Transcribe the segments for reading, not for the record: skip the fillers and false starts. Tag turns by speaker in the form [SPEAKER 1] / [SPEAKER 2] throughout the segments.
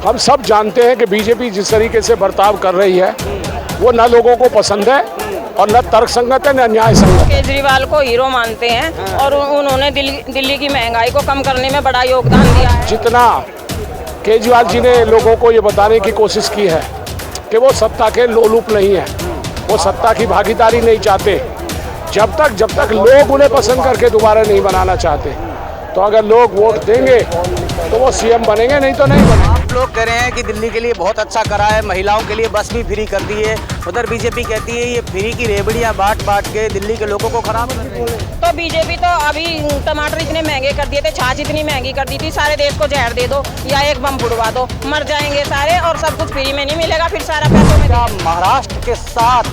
[SPEAKER 1] हम सब जानते हैं कि बीजेपी जिस तरीके से बर्ताव कर रही है वो न लोगों को पसंद है और न तर्कसंगत है न न्याय संगत।
[SPEAKER 2] केजरीवाल को हीरो मानते हैं और उन्होंने दिल्ली की महंगाई को कम करने में बड़ा योगदान दिया है।
[SPEAKER 1] जितना केजरीवाल जी ने लोगों को ये बताने की कोशिश की है कि वो सत्ता के लोलुप नहीं है, वो सत्ता की भागीदारी नहीं चाहते, जब तक लोग उन्हें पसंद करके दोबारा नहीं बनाना चाहते, तो अगर लोग वोट देंगे तो वो सीएम बनेंगे, नहीं तो नहीं बनेंगे।
[SPEAKER 3] आप लोग कह रहे हैं कि दिल्ली के लिए बहुत अच्छा करा है, महिलाओं के लिए बस भी फ्री कर दी है, उधर बीजेपी कहती है ये फ्री की रेबड़ियां बांट के दिल्ली के लोगों को खराब कर रही है।
[SPEAKER 2] तो बीजेपी तो अभी टमाटर इतने महंगे कर दिए थे, छाछ इतनी महंगी कर दी थी, सारे देश को जहर दे दो या एक बम फुड़वा दो, मर जाएंगे सारे और सब कुछ फ्री में नहीं मिलेगा, फिर सारा पैसों में।
[SPEAKER 3] क्या महाराष्ट्र के साथ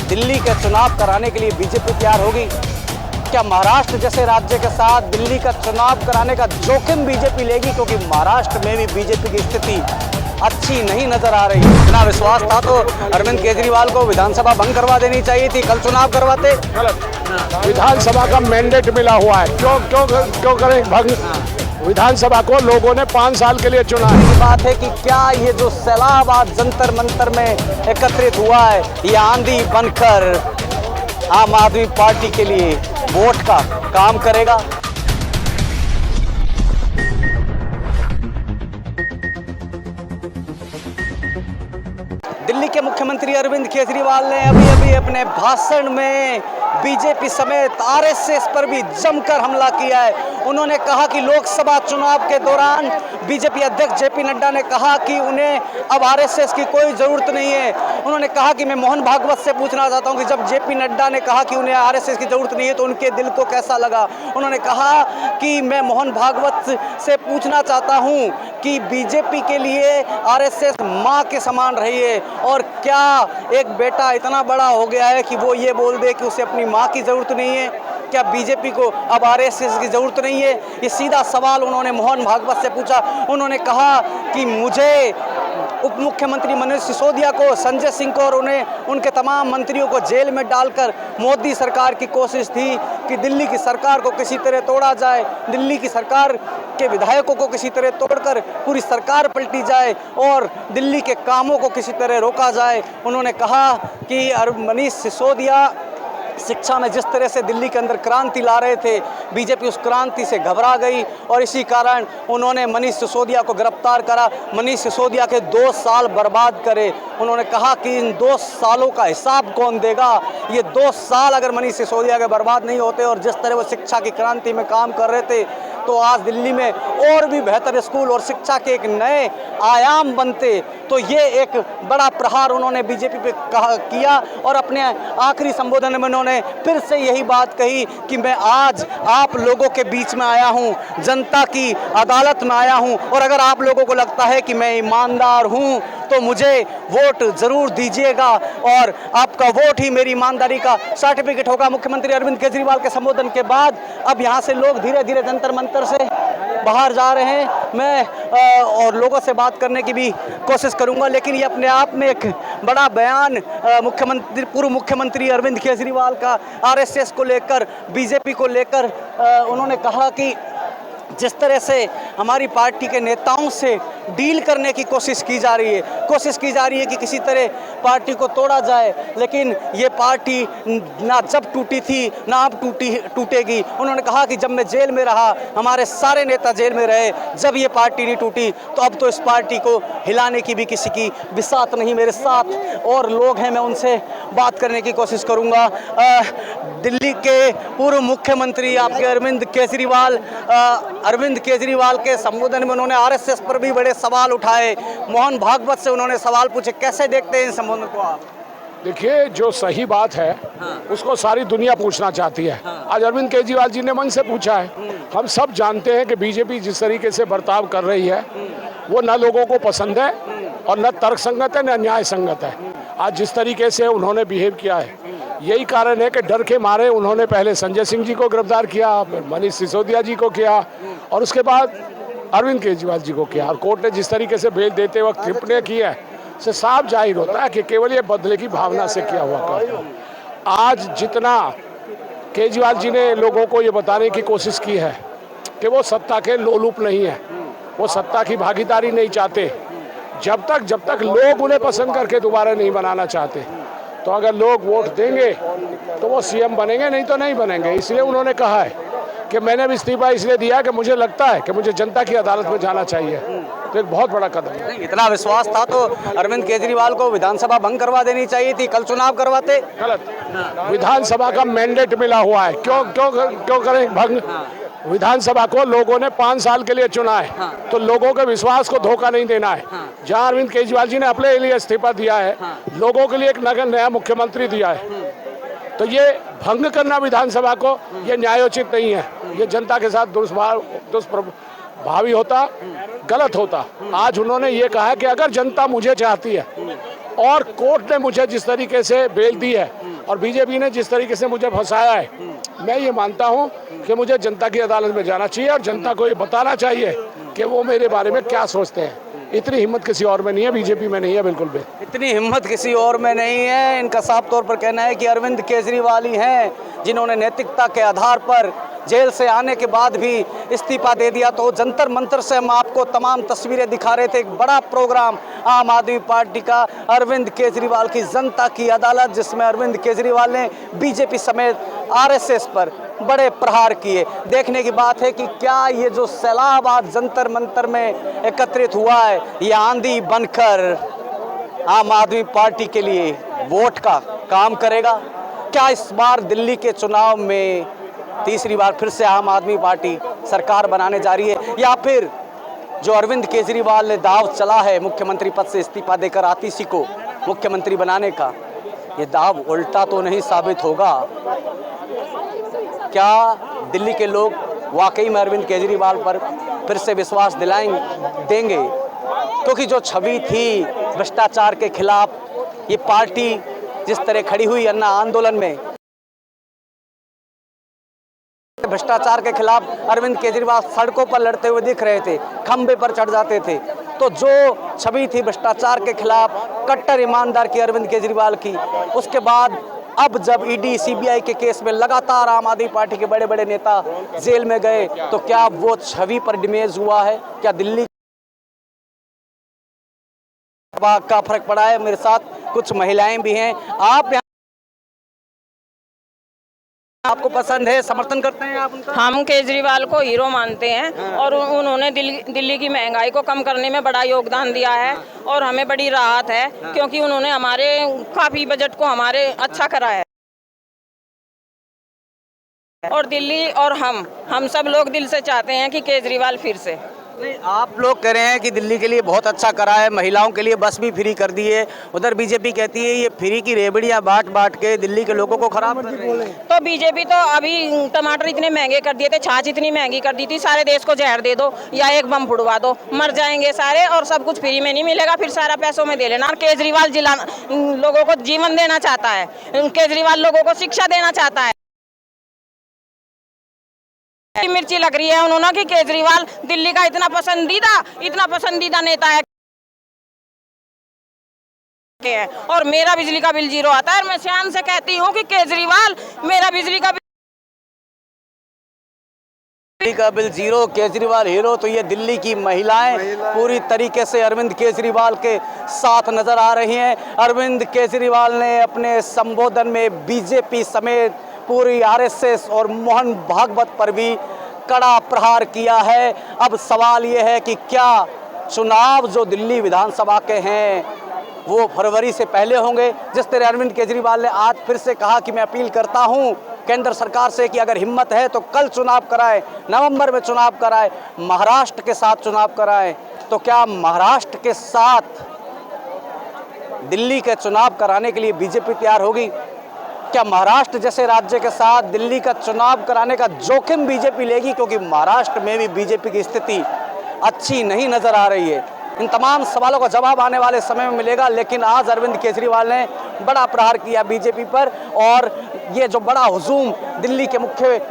[SPEAKER 3] दिल्ली के चुनाव कराने के लिए बीजेपी तैयार होगी? क्या महाराष्ट्र जैसे राज्य के साथ दिल्ली का चुनाव कराने का जोखिम बीजेपी लेगी? क्योंकि महाराष्ट्र में भी बीजेपी की स्थिति अच्छी नहीं नजर आ रही। इतना विश्वास था तो अरविंद केजरीवाल को विधानसभा भंग करवा देनी चाहिए थी, कल चुनाव करवाते।
[SPEAKER 1] विधानसभा का मैंडेट मिला हुआ है, क्यों करें भंग? विधानसभा को लोगों ने 5 साल के लिए चुना है।
[SPEAKER 3] बात है कि क्या ये जो सैलाब आज जंतर मंतर में एकत्रित हुआ है, ये आंधी बनकर आम आदमी पार्टी के लिए वोट का काम करेगा? दिल्ली के मुख्यमंत्री अरविंद केजरीवाल ने अभी अपने भाषण में बीजेपी समेत आरएसएस पर भी जमकर हमला किया है। उन्होंने कहा कि लोकसभा चुनाव के दौरान बीजेपी अध्यक्ष जेपी नड्डा ने कहा कि उन्हें अब आरएसएस की कोई ज़रूरत नहीं है। उन्होंने कहा कि मैं मोहन भागवत से पूछना चाहता हूं कि जब जेपी नड्डा ने कहा कि उन्हें आरएसएस की ज़रूरत नहीं है तो उनके दिल को कैसा लगा। उन्होंने कहा कि मैं मोहन भागवत से पूछना चाहता हूं कि बीजेपी के लिए आरएसएस माँ के समान रही है, और क्या एक बेटा इतना बड़ा हो गया है कि वो ये बोल दे कि उसे अपनी माँ की ज़रूरत नहीं है? क्या बीजेपी को अब आरएसएस की ज़रूरत नहीं है? ये सीधा सवाल उन्होंने मोहन भागवत से पूछा। उन्होंने कहा कि मुझे उप मुख्यमंत्री मनीष सिसोदिया को, संजय सिंह को और उनके तमाम मंत्रियों को जेल में डालकर मोदी सरकार की कोशिश थी कि दिल्ली की सरकार को किसी तरह तोड़ा जाए, दिल्ली की सरकार के विधायकों को किसी तरह तोड़कर पूरी सरकार पलटी जाए और दिल्ली के कामों को किसी तरह रोका जाए। उन्होंने कहा कि मनीष सिसोदिया शिक्षा में जिस तरह से दिल्ली के अंदर क्रांति ला रहे थे, बीजेपी उस क्रांति से घबरा गई और इसी कारण उन्होंने मनीष सिसोदिया को गिरफ्तार करा। मनीष सिसोदिया के 2 साल बर्बाद करे। उन्होंने कहा कि इन 2 सालों का हिसाब कौन देगा? ये 2 साल अगर मनीष सिसोदिया के बर्बाद नहीं होते और जिस तरह वो शिक्षा की क्रांति में काम कर रहे थे तो आज दिल्ली में और भी बेहतर स्कूल और शिक्षा के एक नए आयाम बनते। तो ये एक बड़ा प्रहार उन्होंने बीजेपी पे किया और अपने आखिरी संबोधन में उन्होंने फिर से यही बात कही कि मैं आज आप लोगों के बीच में आया हूं, जनता की अदालत में आया हूं, और अगर आप लोगों को लगता है कि मैं ईमानदार हूं तो मुझे वोट ज़रूर दीजिएगा और आपका वोट ही मेरी ईमानदारी का सर्टिफिकेट होगा। मुख्यमंत्री अरविंद केजरीवाल के संबोधन के बाद अब यहाँ से लोग धीरे धीरे जंतर मंतर से बाहर जा रहे हैं। मैं और लोगों से बात करने की भी कोशिश करूंगा, लेकिन ये अपने आप में एक बड़ा बयान पूर्व मुख्यमंत्री अरविंद केजरीवाल का आरएसएस को लेकर, बीजेपी को लेकर उन्होंने कहा कि जिस तरह से हमारी पार्टी के नेताओं से डील करने की कोशिश की जा रही है कि किसी तरह पार्टी को तोड़ा जाए, लेकिन ये पार्टी ना जब टूटी थी ना अब टूटेगी। उन्होंने कहा कि जब मैं जेल में रहा, हमारे सारे नेता जेल में रहे, जब ये पार्टी नहीं टूटी तो अब तो इस पार्टी को हिलाने की भी किसी की बिसात नहीं। मेरे साथ और लोग हैं, मैं उनसे बात करने की कोशिश करूँगा। दिल्ली के पूर्व मुख्यमंत्री आपके अरविंद केजरीवाल के संबोधन में उन्होंने आरएसएस पर भी बड़े सवाल उठाए। मोहन भागवत से उन्होंने सवाल पूछे। कैसे देखते हैं इन संबोधन को आप?
[SPEAKER 1] देखिए, जो सही बात है उसको सारी दुनिया पूछना चाहती है। आज अरविंद केजरीवाल जी ने मन से पूछा है। हम सब जानते हैं कि बीजेपी जिस तरीके से बर्ताव कर रही है वो न लोगों को पसंद है और न तर्कसंगत है न न्याय संगत है। आज जिस तरीके से उन्होंने बिहेव किया है, यही कारण है कि डर के मारे उन्होंने पहले संजय सिंह जी को गिरफ्तार किया, मनीष सिसोदिया जी को किया और उसके बाद अरविंद केजरीवाल जी को किया। और कोर्ट ने जिस तरीके से बेल देते वक्त टिप्पणी की है, से साफ जाहिर होता है कि केवल ये बदले की भावना से किया हुआ काम। आज जितना केजरीवाल जी ने लोगों को ये बताने की कोशिश की है कि वो सत्ता के लोलुप नहीं है, वो सत्ता की भागीदारी नहीं चाहते। जब तक लोग उन्हें पसंद करके दोबारा नहीं बनाना चाहते, तो अगर लोग वोट देंगे तो वो सीएम बनेंगे, नहीं तो नहीं बनेंगे। इसलिए उन्होंने कहा है कि मैंने भी इस्तीफा इसलिए दिया कि मुझे लगता है कि मुझे जनता की अदालत में जाना चाहिए। तो एक बहुत बड़ा कदम है।
[SPEAKER 3] इतना विश्वास था तो अरविंद केजरीवाल को विधानसभा भंग करवा देनी चाहिए थी, कल चुनाव करवाते।
[SPEAKER 1] गलत। विधानसभा का मैंडेट मिला हुआ है, क्यों करें भंग? विधानसभा को लोगों ने 5 साल के लिए चुना है, तो लोगों के विश्वास को धोखा नहीं देना है। जहां अरविंद केजरीवाल जी ने अपने लिए इस्तीफा दिया है, लोगों के लिए एक नया मुख्यमंत्री दिया है, तो ये भंग करना विधानसभा को, ये न्यायोचित नहीं है। ये जनता के साथ दुष्प्रभावी होता, गलत होता। आज उन्होंने ये कहा है कि अगर जनता मुझे चाहती है और कोर्ट ने मुझे जिस तरीके से बेल दी है और बीजेपी ने जिस तरीके से मुझे फंसाया है, मैं ये मानता हूँ कि मुझे जनता की अदालत में जाना चाहिए और जनता को ये बताना चाहिए कि वो मेरे बारे में क्या सोचते हैं। इतनी हिम्मत किसी और में नहीं है, बीजेपी में नहीं है, बिल्कुल भी
[SPEAKER 3] इतनी हिम्मत किसी और में नहीं है। इनका साफ तौर पर कहना है कि अरविंद केजरीवाल ही हैं जिन्होंने नैतिकता के आधार पर जेल से आने के बाद भी इस्तीफा दे दिया। तो जंतर मंतर से हम आपको तमाम तस्वीरें दिखा रहे थे। एक बड़ा प्रोग्राम आम आदमी पार्टी का, अरविंद केजरीवाल की जनता की अदालत, जिसमें अरविंद केजरीवाल ने बीजेपी समेत आरएसएस पर बड़े प्रहार किए। देखने की बात है कि क्या ये जो सैलाब आज जंतर मंतर में एकत्रित हुआ है, ये आंधी बनकर आम आदमी पार्टी के लिए वोट का काम करेगा? क्या इस बार दिल्ली के चुनाव में तीसरी बार फिर से आम आदमी पार्टी सरकार बनाने जा रही है, या फिर जो अरविंद केजरीवाल ने दाव चला है मुख्यमंत्री पद से इस्तीफा देकर आतिशी को मुख्यमंत्री बनाने का, ये दाव उल्टा तो नहीं साबित होगा? क्या दिल्ली के लोग वाकई में अरविंद केजरीवाल पर फिर से विश्वास देंगे? क्योंकि जो छवि थी भ्रष्टाचार के खिलाफ, ये पार्टी जिस तरह खड़ी हुई अन्ना आंदोलन में, भ्रष्टाचार के खिलाफ अरविंद केजरीवाल सड़कों पर लड़ते हुए दिख रहे थे, खंबे पर चढ़ जाते थे। तो जो छवि थी भ्रष्टाचार के खिलाफ, कट्टर ईमानदार की अरविंद केजरीवाल की, उसके बाद अब जब ईडी सीबीआई के केस में लगातार आम आदमी पार्टी के बड़े बड़े नेता जेल में गए, तो क्या वो छवि पर डैमेज हुआ है? क्या दिल्ली का फर्क पड़ा है? मेरे साथ कुछ महिलाएं भी हैं। आप आपको पसंद है, समर्थन करते हैं आप उनका?
[SPEAKER 2] हम केजरीवाल को हीरो मानते हैं और उन्होंने दिल्ली की महंगाई को कम करने में बड़ा योगदान दिया है और हमें बड़ी राहत है, क्योंकि उन्होंने हमारे काफी बजट को हमारे अच्छा करा है। और दिल्ली और हम सब लोग दिल से चाहते हैं कि केजरीवाल फिर से।
[SPEAKER 3] नहीं, आप लोग कह रहे हैं कि दिल्ली के लिए बहुत अच्छा करा है, महिलाओं के लिए बस भी फ्री कर दी है, उधर बीजेपी कहती है ये फ्री की रेबड़ियां बांट के दिल्ली के लोगों को खराब कर रही है।
[SPEAKER 2] तो बीजेपी तो अभी टमाटर इतने महंगे कर दिए थे, छाछ इतनी महंगी कर दी थी, सारे देश को जहर दे दो या एक बम फुड़वा दो, मर जाएंगे सारे और सब कुछ फ्री में नहीं मिलेगा, फिर सारा पैसों में दे लेना। और केजरीवाल लोगों को जीवन देना चाहता है, केजरीवाल लोगों को शिक्षा देना चाहता है। मिर्ची लग रही है उन्होंने कि केजरीवाल दिल्ली का इतना पसंदीदा नेता है और मेरा बिजली का बिल 0 आता है। और मैं शान से कहती हूँ कि केजरीवाल मेरा बिजली का
[SPEAKER 3] बिल 0, केजरीवाल हीरो। तो ये दिल्ली की महिलाएं पूरी तरीके से अरविंद केजरीवाल के साथ नजर आ रही हैं। अरविंद केजरीवाल ने अपने संबोधन में बीजेपी समेत पूरी आरएसएस और मोहन भागवत पर भी कड़ा प्रहार किया है। अब सवाल ये है कि क्या चुनाव जो दिल्ली विधानसभा के हैं वो फरवरी से पहले होंगे? जिस तरह अरविंद केजरीवाल ने आज फिर से कहा कि मैं अपील करता हूं केंद्र सरकार से कि अगर हिम्मत है तो कल चुनाव कराए, नवंबर में चुनाव कराए, महाराष्ट्र के साथ चुनाव कराए। तो क्या महाराष्ट्र के साथ दिल्ली के चुनाव कराने के लिए बीजेपी तैयार होगी? क्या महाराष्ट्र जैसे राज्य के साथ दिल्ली का चुनाव कराने का जोखिम बीजेपी लेगी? क्योंकि महाराष्ट्र में भी बीजेपी की स्थिति अच्छी नहीं नजर आ रही है। इन तमाम सवालों का जवाब आने वाले समय में मिलेगा। लेकिन आज अरविंद केजरीवाल ने बड़ा प्रहार किया बीजेपी पर, और ये जो बड़ा हुजूम दिल्ली के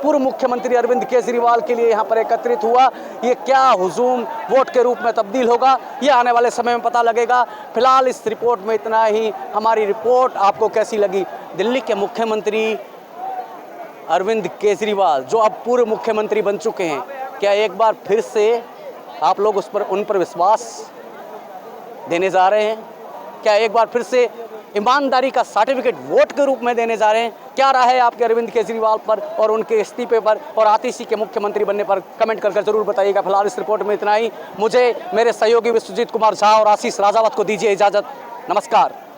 [SPEAKER 3] पूर्व मुख्यमंत्री अरविंद केजरीवाल के लिए यहाँ पर एकत्रित हुआ, ये क्या हुजूम वोट के रूप में तब्दील होगा, ये आने वाले समय में पता लगेगा। फिलहाल इस रिपोर्ट में इतना ही। हमारी रिपोर्ट आपको कैसी लगी? दिल्ली के मुख्यमंत्री अरविंद केजरीवाल जो अब पूर्व मुख्यमंत्री बन चुके हैं, क्या एक बार फिर से आप लोग उन पर विश्वास देने जा रहे हैं? क्या एक बार फिर से ईमानदारी का सर्टिफिकेट वोट के रूप में देने जा रहे हैं? क्या राय है आपके अरविंद केजरीवाल पर और उनके इस्तीफे पर और आतिशी के मुख्यमंत्री बनने पर? कमेंट कर जरूर बताइएगा। फिलहाल इस रिपोर्ट में इतना ही। मुझे मेरे सहयोगी विश्वजीत कुमार झा और आशीष राजावत को दीजिए इजाज़त। नमस्कार।